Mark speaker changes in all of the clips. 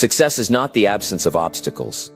Speaker 1: Success is not the absence of obstacles,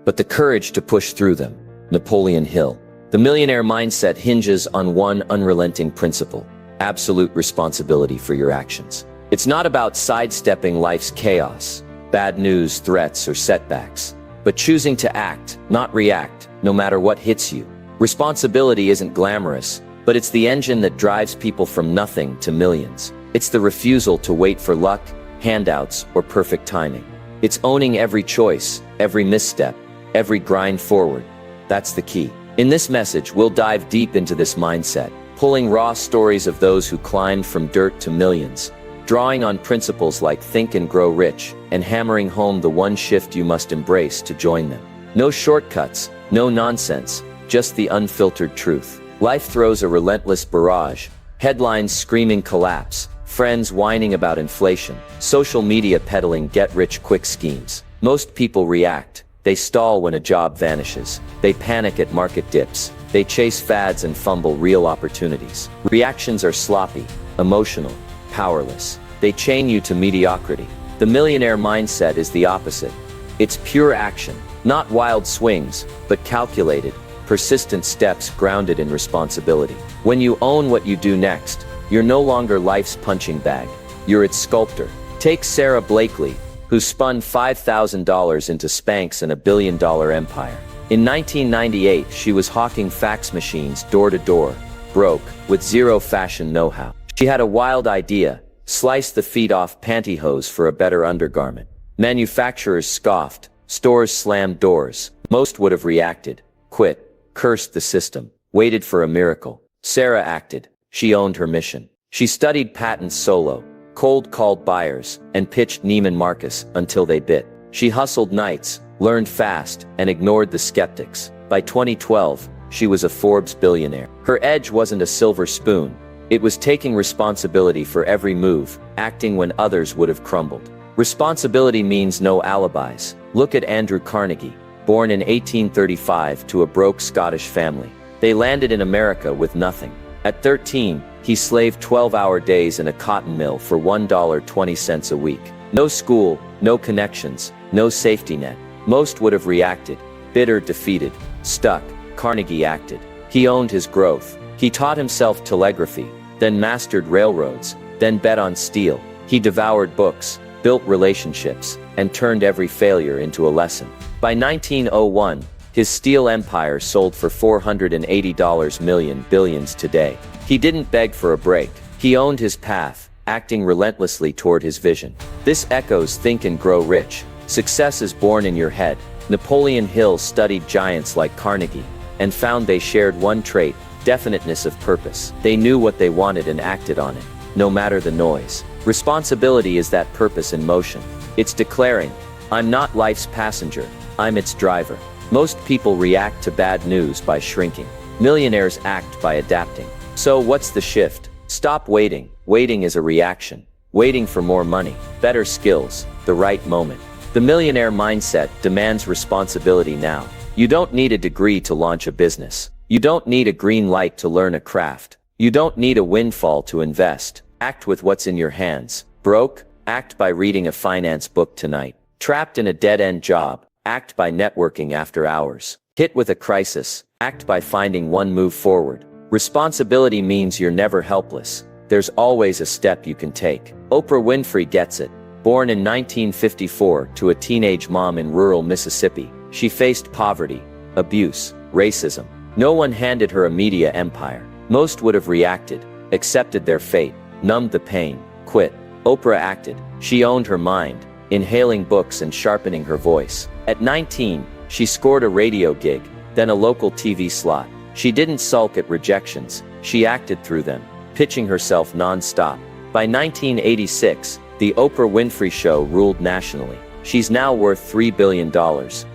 Speaker 1: but the courage to push through them. Napoleon Hill. The millionaire mindset hinges on one unrelenting principle: absolute responsibility for your actions. It's not about sidestepping life's chaos, bad news, threats, or setbacks, but choosing to act, not react, no matter what hits you. Responsibility isn't glamorous, but it's the engine that drives people from nothing to millions. It's the refusal to wait for luck, handouts, or perfect timing. It's owning every choice, every misstep, every grind forward. That's the key. In this message, we'll dive deep into this mindset, pulling raw stories of those who climbed from dirt to millions, drawing on principles like think and grow rich, and hammering home the one shift you must embrace to join them. No shortcuts, no nonsense, just the unfiltered truth. Life throws a relentless barrage, headlines screaming collapse, friends whining about inflation, social media peddling get-rich-quick schemes. Most people react. They stall when a job vanishes. They panic at market dips. They chase fads and fumble real opportunities. Reactions are sloppy, emotional, powerless. They chain you to mediocrity. The millionaire mindset is the opposite. It's pure action, not wild swings, but calculated, persistent steps grounded in responsibility. When you own what you do next, you're no longer life's punching bag. You're its sculptor. Take Sarah Blakely, who spun $5,000 into Spanx and a billion-dollar empire. In 1998, she was hawking fax machines door to door, broke, with zero fashion know-how. She had a wild idea: slice the feet off pantyhose for a better undergarment. Manufacturers scoffed, stores slammed doors. Most would have reacted, quit, cursed the system, waited for a miracle. Sarah acted. She owned her mission. She studied patents solo, cold-called buyers, and pitched Neiman Marcus until they bit. She hustled nights, learned fast, and ignored the skeptics. By 2012, she was a Forbes billionaire. Her edge wasn't a silver spoon. It was taking responsibility for every move, acting when others would have crumbled. Responsibility means no alibis. Look at Andrew Carnegie, born in 1835 to a broke Scottish family. They landed in America with nothing. At 13, he slaved 12-hour days in a cotton mill for $1.20 a week. No school, no connections, no safety net. Most would have reacted, bitter, defeated, stuck. Carnegie acted. He owned his growth. He taught himself telegraphy, then mastered railroads, then bet on steel. He devoured books, built relationships, and turned every failure into a lesson. By 1901, his steel empire sold for $480 million, billions today. He didn't beg for a break. He owned his path, acting relentlessly toward his vision. This echoes Think and Grow Rich. Success is born in your head. Napoleon Hill studied giants like Carnegie and found they shared one trait: definiteness of purpose. They knew what they wanted and acted on it, no matter the noise. Responsibility is that purpose in motion. It's declaring, I'm not life's passenger, I'm its driver. Most people react to bad news by shrinking. Millionaires act by adapting. So what's the shift? Stop waiting. Waiting is a reaction. Waiting for more money, better skills, the right moment. The millionaire mindset demands responsibility now. You don't need a degree to launch a business. You don't need a green light to learn a craft. You don't need a windfall to invest. Act with what's in your hands. Broke? Act by reading a finance book tonight. Trapped in a dead-end job? Act by networking after hours. Hit with a crisis? Act by finding one move forward. Responsibility means you're never helpless. There's always a step you can take. Oprah Winfrey gets it. Born in 1954 to a teenage mom in rural Mississippi, she faced poverty, abuse, racism. No one handed her a media empire. Most would have reacted, accepted their fate, numbed the pain, quit. Oprah acted. She owned her mind, inhaling books and sharpening her voice. At 19, she scored a radio gig, then a local TV slot. She didn't sulk at rejections. She acted through them, pitching herself non-stop. By 1986, the Oprah Winfrey Show ruled nationally. She's now worth $3 billion.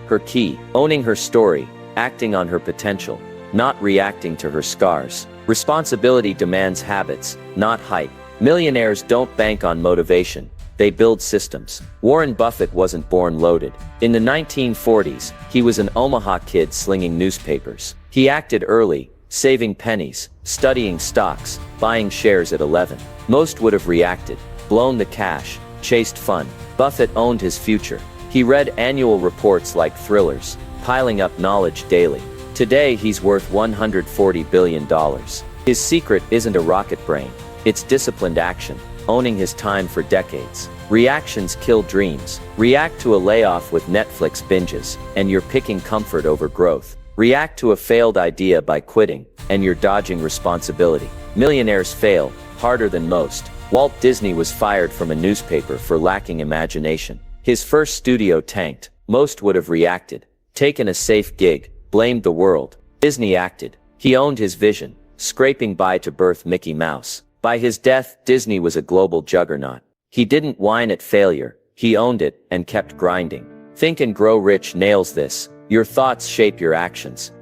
Speaker 1: Her key: owning her story, acting on her potential, not reacting to her scars. Responsibility demands habits, not hype. Millionaires don't bank on motivation. They build systems. Warren Buffett wasn't born loaded. In the 1940s, he was an Omaha kid slinging newspapers. He acted early, saving pennies, studying stocks, buying shares at 11. Most would have reacted, blown the cash, chased fun. Buffett owned his future. He read annual reports like thrillers, piling up knowledge daily. Today he's worth $140 billion. His secret isn't a rocket brain. It's disciplined action, owning his time for decades. Reactions kill dreams. React to a layoff with Netflix binges, and you're picking comfort over growth. React to a failed idea by quitting, and you're dodging responsibility. Millionaires fail, harder than most. Walt Disney was fired from a newspaper for lacking imagination. His first studio tanked. Most would have reacted, taken a safe gig, blamed the world. Disney acted. He owned his vision, scraping by to birth Mickey Mouse. By his death, Disney was a global juggernaut. He didn't whine at failure, he owned it and kept grinding. Think and Grow Rich nails this. Your thoughts shape your actions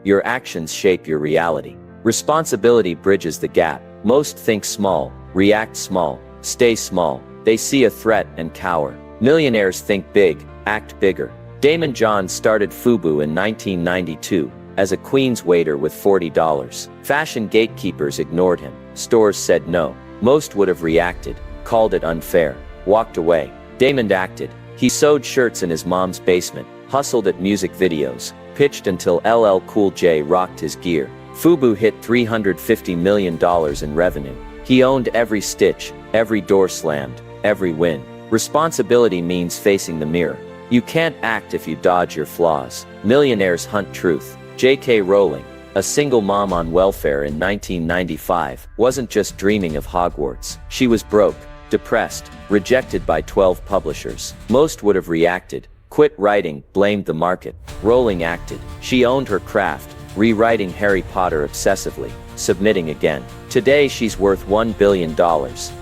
Speaker 1: shape your reality. Responsibility bridges the gap. Most think small, react small, stay small. They see a threat and cower. Millionaires think big, act bigger. Damon John started FUBU in 1992 as a Queens waiter with $40. Fashion gatekeepers ignored him. Stores said no. Most would have reacted, called it unfair, walked away. Damon acted. He sewed shirts in his mom's basement, hustled at music videos, pitched until LL Cool J rocked his gear. FUBU hit $350 million in revenue. He owned every stitch, every door slammed, every win. Responsibility means facing the mirror. You can't act if you dodge your flaws. Millionaires hunt truth. J.K. Rowling, a single mom on welfare in 1995, wasn't just dreaming of Hogwarts. She was broke, depressed, rejected by 12 publishers. Most would have reacted, quit writing, blamed the market. Rowling acted. She owned her craft, rewriting Harry Potter obsessively, submitting again. Today she's worth $1 billion.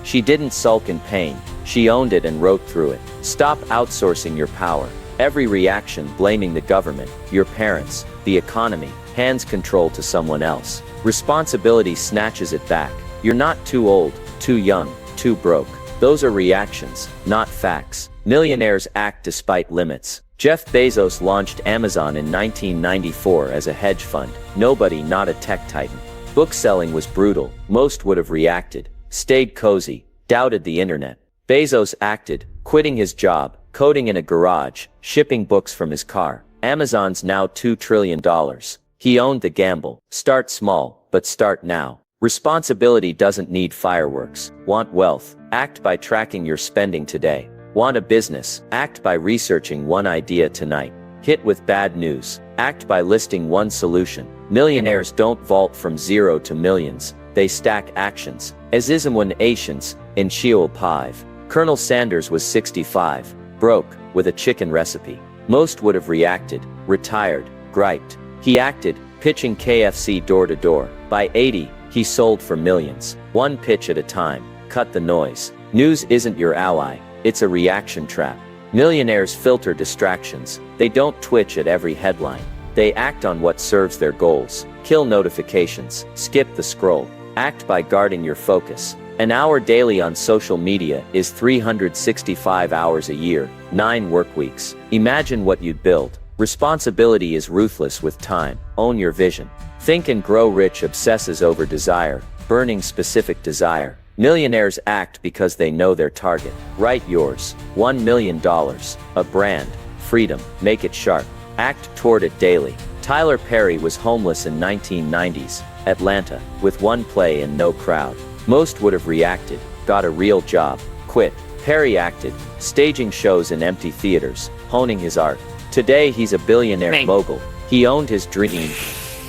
Speaker 1: She didn't sulk in pain. She owned it and wrote through it. Stop outsourcing your power. Every reaction blaming the government, your parents, the economy, hands control to someone else. Responsibility snatches it back. You're not too old, too young, too broke. Those are reactions, not facts. Millionaires act despite limits. Jeff Bezos launched Amazon in 1994 as a hedge fund. Nobody, not a tech titan. Bookselling was brutal. Most would have reacted, stayed cozy, doubted the internet. Bezos acted, quitting his job, coding in a garage, shipping books from his car. Amazon's now $2 trillion. He owned the gamble. Start small, but start now. Responsibility doesn't need fireworks. Want wealth? Act by tracking your spending today. Want a business? Act by researching one idea tonight. Hit with bad news? Act by listing one solution. Millionaires don't vault from zero to millions. They stack actions. As Ismwan Asians, in Sheol Pive. Colonel Sanders was 65, broke, with a chicken recipe. Most would have reacted, retired, griped. He acted, pitching KFC door to door. By 80, he sold for millions. One pitch at a time. Cut the noise. News isn't your ally. It's a reaction trap. Millionaires filter distractions. They don't twitch at every headline. They act on what serves their goals. Kill notifications. Skip the scroll. Act by guarding your focus. An hour daily on social media is 365 hours a year, 9 work weeks. Imagine what you'd build. Responsibility is ruthless with time. Own your vision. Think and Grow Rich obsesses over desire, burning specific desire. Millionaires act because they know their target. Write yours. $1 million. A brand. Freedom. Make it sharp. Act toward it daily. Tyler Perry was homeless in 1990s, Atlanta, with one play and no crowd. Most would have reacted, got a real job, quit. Perry acted, staging shows in empty theaters, honing his art. Today he's a billionaire mogul. He owned his dream,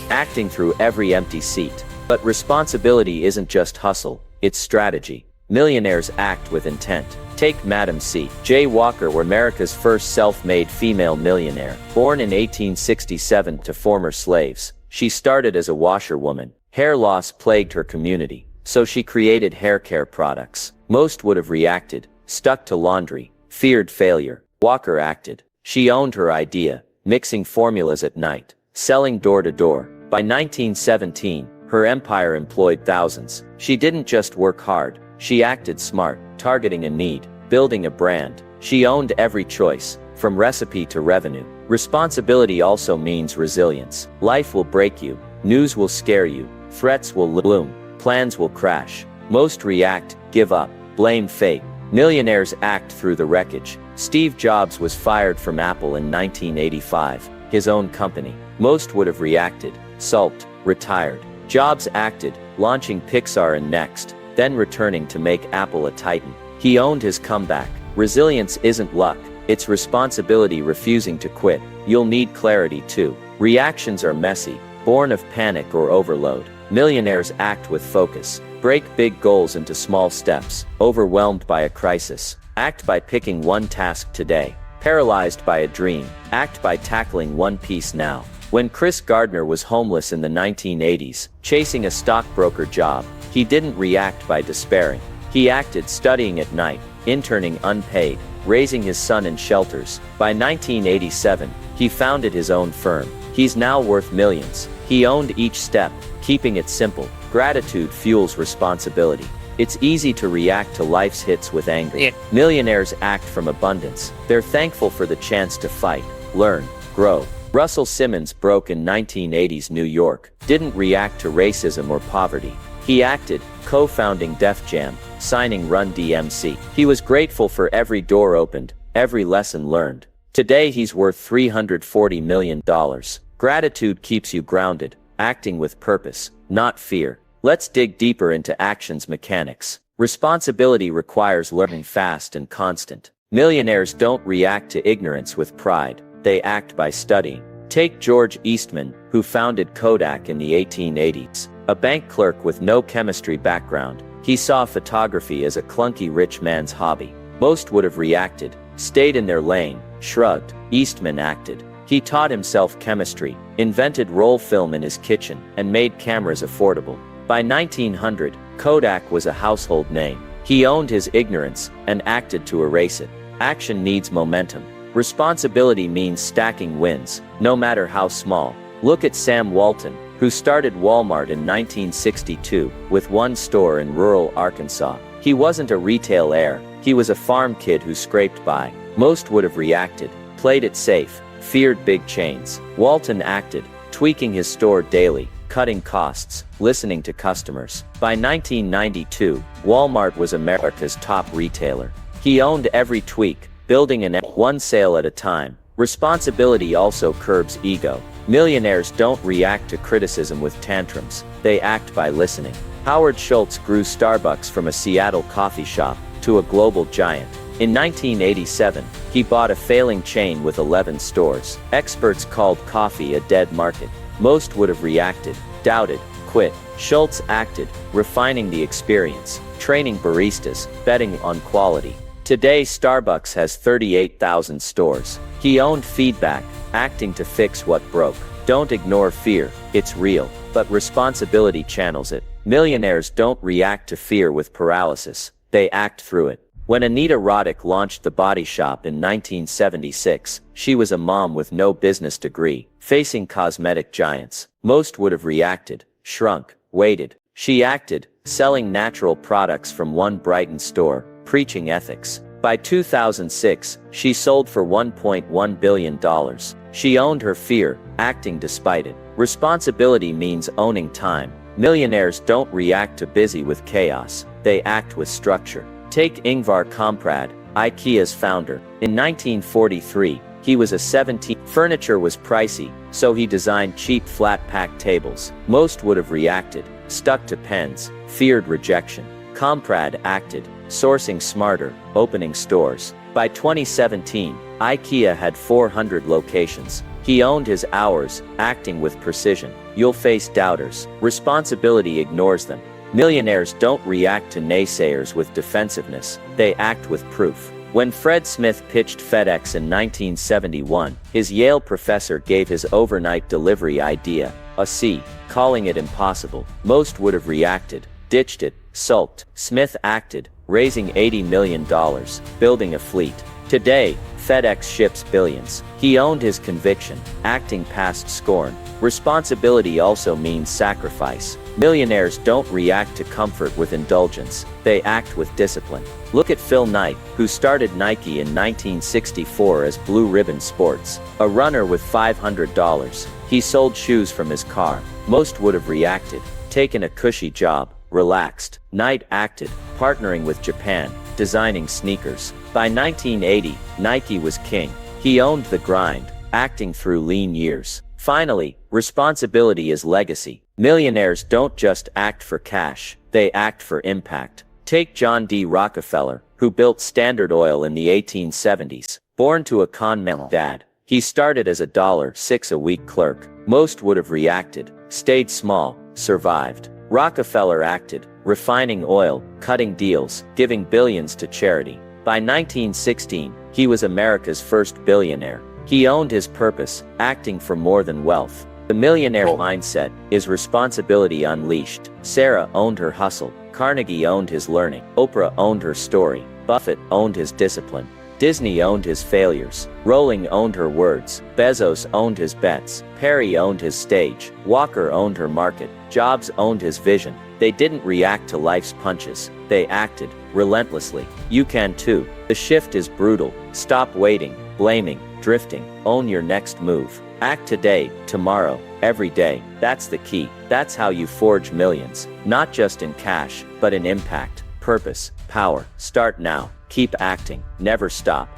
Speaker 1: acting through every empty seat. But responsibility isn't just hustle, it's strategy. Millionaires act with intent. Take Madam C. J. Walker were America's first self-made female millionaire. Born in 1867 to former slaves, she started as a washerwoman. Hair loss plagued her community, so she created hair care products. Most would have reacted, stuck to laundry, feared failure. Walker acted. She owned her idea, mixing formulas at night, selling door to door. By 1917, her empire employed thousands. She didn't just work hard, she acted smart, targeting a need, building a brand. She owned every choice, from recipe to revenue. Responsibility also means resilience. Life will break you, news will scare you, threats will loom, plans will crash. Most react, give up, blame fate. Millionaires act through the wreckage. Steve Jobs was fired from Apple in 1985, his own company. Most would have reacted, sulked, retired. Jobs acted, launching Pixar and Next, then returning to make Apple a titan. He owned his comeback. Resilience isn't luck, it's responsibility refusing to quit. You'll need clarity too. Reactions are messy, born of panic or overload. Millionaires act with focus. Break big goals into small steps. Overwhelmed by a crisis. Act by picking one task today. Paralyzed by a dream. Act by tackling one piece now. When Chris Gardner was homeless in the 1980s, chasing a stockbroker job, he didn't react by despairing. He acted, studying at night, interning unpaid, raising his son in shelters. By 1987, he founded his own firm. He's now worth millions. He owned each step, keeping it simple. Gratitude fuels responsibility. It's easy to react to life's hits with anger. Millionaires act from abundance. They're thankful for the chance to fight, learn, grow. Russell Simmons broke in 1980s New York, didn't react to racism or poverty. He acted, co-founding Def Jam, signing Run DMC. He was grateful for every door opened, every lesson learned. Today he's worth $340 million. Gratitude keeps you grounded, acting with purpose, not fear. Let's dig deeper into action's mechanics. Responsibility requires learning fast and constant. Millionaires don't react to ignorance with pride. They act by studying. Take George Eastman, who founded Kodak in the 1880s. A bank clerk with no chemistry background, he saw photography as a clunky rich man's hobby. Most would have reacted, stayed in their lane, shrugged. Eastman acted. He taught himself chemistry, invented roll film in his kitchen, and made cameras affordable. By 1900, Kodak was a household name. He owned his ignorance and acted to erase it. Action needs momentum. Responsibility means stacking wins, no matter how small. Look at Sam Walton, who started Walmart in 1962 with one store in rural Arkansas. He wasn't a retail heir, he was a farm kid who scraped by. Most would have reacted, played it safe, feared big chains. Walton acted, tweaking his store daily, cutting costs, listening to customers. By 1992, Walmart was America's top retailer. He owned every tweak, building one sale at a time. Responsibility also curbs ego. Millionaires don't react to criticism with tantrums. They act by listening. Howard Schultz grew Starbucks from a Seattle coffee shop to a global giant. In 1987, he bought a failing chain with 11 stores. Experts called coffee a dead market. Most would have reacted, doubted, quit. Schultz acted, refining the experience, training baristas, betting on quality. Today Starbucks has 38,000 stores. He owned feedback, acting to fix what broke. Don't ignore fear, it's real, but responsibility channels it. Millionaires don't react to fear with paralysis, they act through it. When Anita Roddick launched The Body Shop in 1976, she was a mom with no business degree, facing cosmetic giants. Most would have reacted, shrunk, waited. She acted, selling natural products from one Brighton store, preaching ethics. By 2006, she sold for $1.1 billion. She owned her fear, acting despite it. Responsibility means owning time. Millionaires don't react to busy with chaos, they act with structure. Take Ingvar Kamprad, IKEA's founder. In 1943, he was a 17. Furniture was pricey, so he designed cheap flat-pack tables. Most would have reacted, stuck to pens, feared rejection. Kamprad acted, sourcing smarter, opening stores. By 2017, IKEA had 400 locations. He owned his hours, acting with precision. You'll face doubters. Responsibility ignores them. Millionaires don't react to naysayers with defensiveness, they act with proof. When Fred Smith pitched FedEx in 1971, his Yale professor gave his overnight delivery idea a C, calling it impossible. Most would have reacted, ditched it, sulked. Smith acted, raising $80 million, building a fleet. Today, FedEx ships billions. He owned his conviction, acting past scorn. Responsibility also means sacrifice. Millionaires don't react to comfort with indulgence, they act with discipline. Look at Phil Knight, who started Nike in 1964 as Blue Ribbon Sports. A runner with $500, he sold shoes from his car. Most would have reacted, taken a cushy job, relaxed. Knight acted, partnering with Japan, designing sneakers. By 1980, Nike was king. He owned the grind, acting through lean years. Finally, responsibility is legacy. Millionaires don't just act for cash, they act for impact. Take John D. Rockefeller, who built Standard Oil in the 1870s. Born to a con man dad, he started as a $6 a week clerk. Most would have reacted, stayed small, survived. Rockefeller acted, refining oil, cutting deals, giving billions to charity. By 1916, he was America's first billionaire. He owned his purpose, acting for more than wealth. The millionaire mindset is responsibility unleashed. Sarah owned her hustle. Carnegie owned his learning. Oprah owned her story. Buffett owned his discipline. Disney owned his failures. Rowling owned her words. Bezos owned his bets. Perry owned his stage. Walker owned her market. Jobs owned his vision. They didn't react to life's punches. They acted relentlessly. You can too. The shift is brutal. Stop waiting, blaming, drifting. Own your next move. Act today, tomorrow, every day. That's the key. That's how you forge millions. Not just in cash, but in impact, purpose, power. Start now. Keep acting. Never stop.